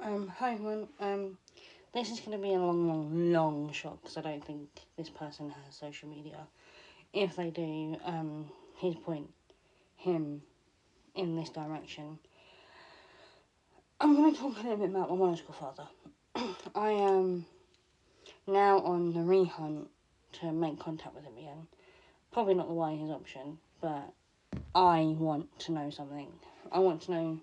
Hi everyone. This is going to be a long shot because I don't think this person has social media. If they do, he's point him in this direction. I'm going to talk a little bit about my biological father. I am now on the rehunt to make contact with him again. Probably not the wisest option, but I want to know something. I want to know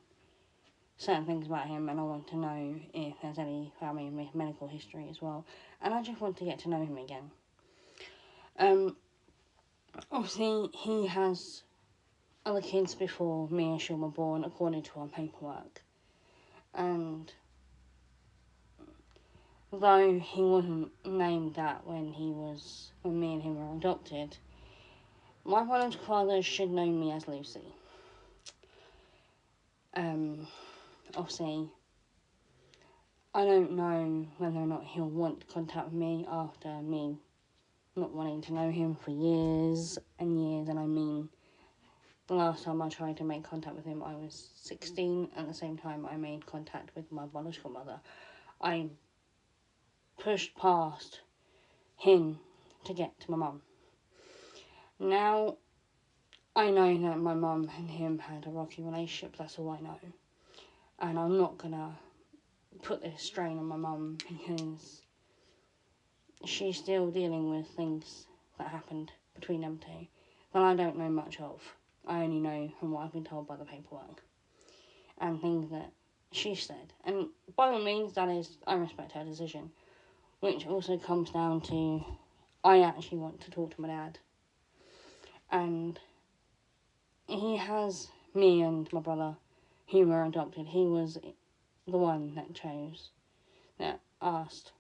certain things about him, and I want to know if there's any family medical history as well. And I just want to get to know him again. Obviously, he has other kids before me and Sean were born, according to our paperwork. And though he wasn't named that when me and him were adopted, my biological father should know me as Lucy. Obviously, I don't know whether or not he'll want to contact me after me not wanting to know him for years and years. And I mean, the last time I tried to make contact with him, I was 16. At the same time, I made contact with my biological mother. I pushed past him to get to my mum. Now, I know that my mum and him had a rocky relationship. That's all I know. And I'm not going to put this strain on my mum because she's still dealing with things that happened between them two that I don't know much of. I only know from what I've been told by the paperwork and things that she said. And by all means, I respect her decision, which also comes down to I actually want to talk to my dad. And he has me and my brother, who were adopted. He was the one that asked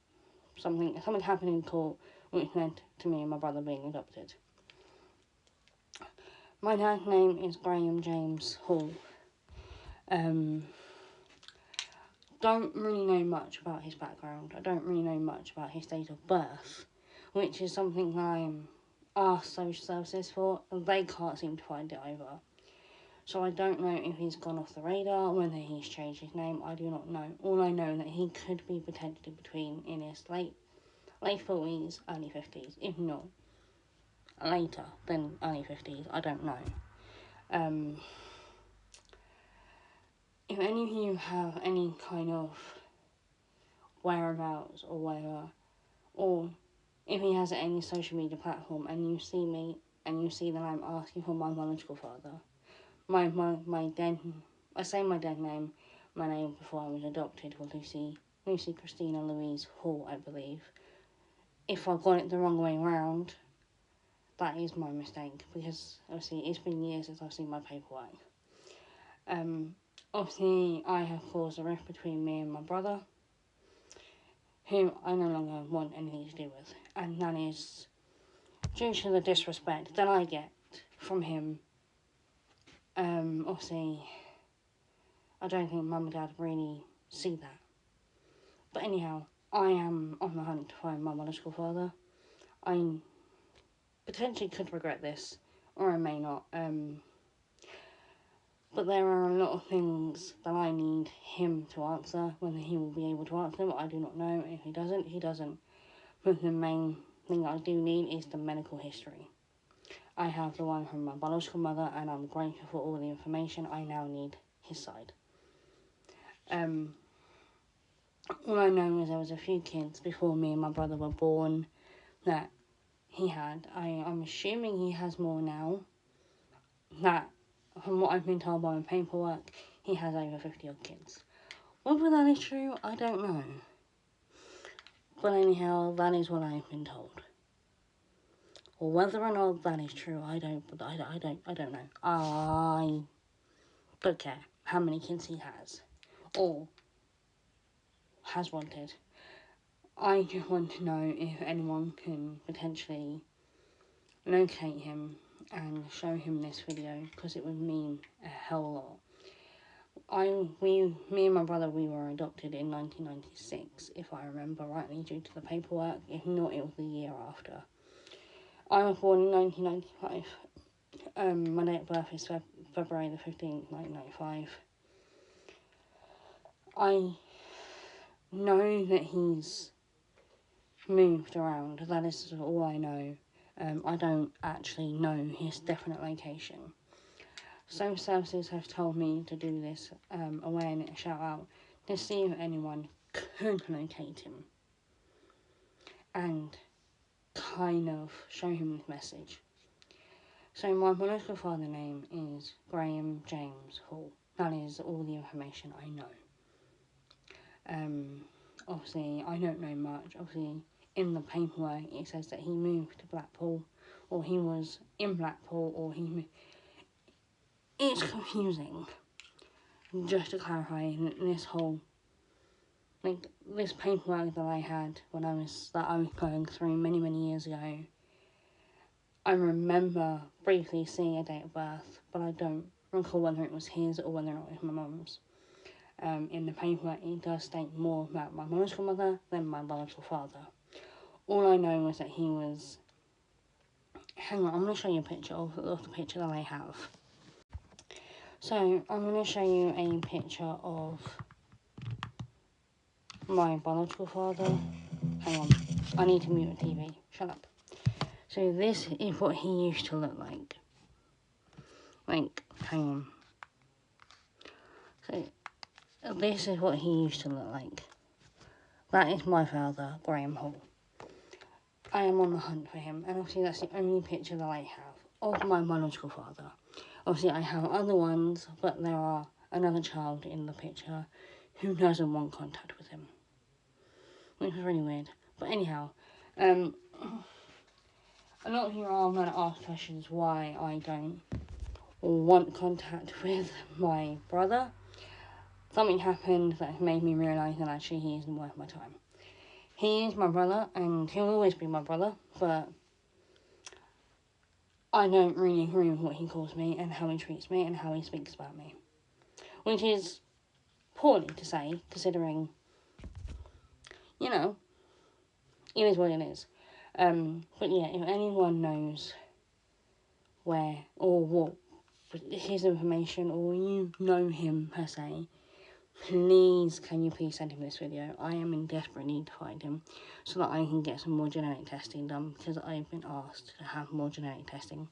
something happened in court, which led to me and my brother being adopted. My dad's name is Graham James Hall. Don't really know much about his background. I don't really know much about his date of birth, which is something I'm asked social services for, and they can't seem to find it either. So I don't know if he's gone off the radar, whether he's changed his name, I do not know. All I know is that he could be potentially in his late 40s, early 50s, if not later than early 50s, I don't know. If any of you have any kind of whereabouts or whatever, or if he has any social media platform and you see me and you see that I'm asking for my biological father, I say my dead name, my name before I was adopted was Lucy Christina Louise Hall, I believe. If I got it the wrong way round, that is my mistake, because obviously it's been years since I've seen my paperwork. Obviously I have caused a rift between me and my brother, who I no longer want anything to do with, and that is due to the disrespect that I get from him. Obviously, I don't think mum and dad really see that. But anyhow, I am on the hunt to find my biological father. I potentially could regret this, or I may not. But there are a lot of things that I need him to answer. Whether he will be able to answer them, I do not know. If he doesn't, he doesn't. But the main thing I do need is the medical history. I have the one from my biological mother, and I'm grateful for all the information. I now need his side. All I know is there was a few kids before me and my brother were born that he had. I'm assuming he has more now. That, from what I've been told by my paperwork, he has over 50 odd kids. Whether that is true, I don't know. But anyhow, that is what I've been told. Or whether or not that is true, I don't know. I don't care how many kids he has, or has wanted. I just want to know if anyone can potentially locate him and show him this video, because it would mean a hell lot. Me and my brother, we were adopted in 1996, if I remember rightly, due to the paperwork. If not, it was the year after. I was born in 1995. My date of birth is February the 15th, 1995. know that he's moved around. That is all I know. I don't actually know his definite location. Some sources have told me to do this awareness shout out to see if anyone could locate him and kind of show him this message. So my biological father's name is Graham James Hall. That is all the information I know. Obviously, I don't know much. Obviously, in the paperwork, it says that he moved to Blackpool, or he was in Blackpool, or he moved. It's confusing. Just to clarify, this whole, this paperwork that I had that I was going through many, many years ago, I remember briefly seeing a date of birth, but I don't recall whether it was his or whether or not it was my mum's. In the paperwork, it does state more about my biological mother than my biological father. All I know was that he was... Hang on, I'm going to show you a picture of the picture that I have. So, I'm going to show you a picture of my biological father. Hang on, I need to mute the TV. Shut up. So, this is what he used to look like. Hang on. So, this is what he used to look like. That is my father, Graham Hall. I am on the hunt for him, and obviously that's the only picture that I have of my biological father. Obviously I have other ones, but there are another child in the picture who doesn't want contact with him, which is really weird. But anyhow, a lot of you are going to ask questions why I don't want contact with my brother. Something happened that made me realise that actually he isn't worth my time. He is my brother, and he'll always be my brother, but I don't really agree with what he calls me, and how he treats me, and how he speaks about me. Which is poorly to say, considering, you know, it is what it is. But yeah, if anyone knows where, or what, his information, or you know him per se, please, can you please send him this video? I am in desperate need to find him so that I can get some more genetic testing done, because I've been asked to have more genetic testing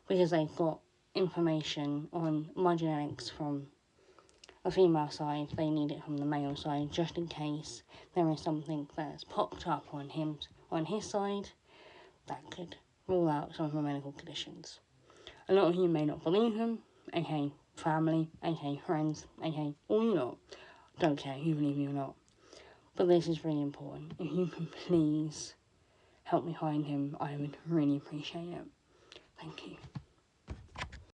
because they've got information on my genetics from a female side. They need it from the male side just in case there is something that's popped up on his side that could rule out some of my medical conditions. A lot of you may not believe him, okay, family, okay, friends, okay, all you lot. Don't care if you believe me or not. But this is really important. If you can please help me find him, I would really appreciate it. Thank you.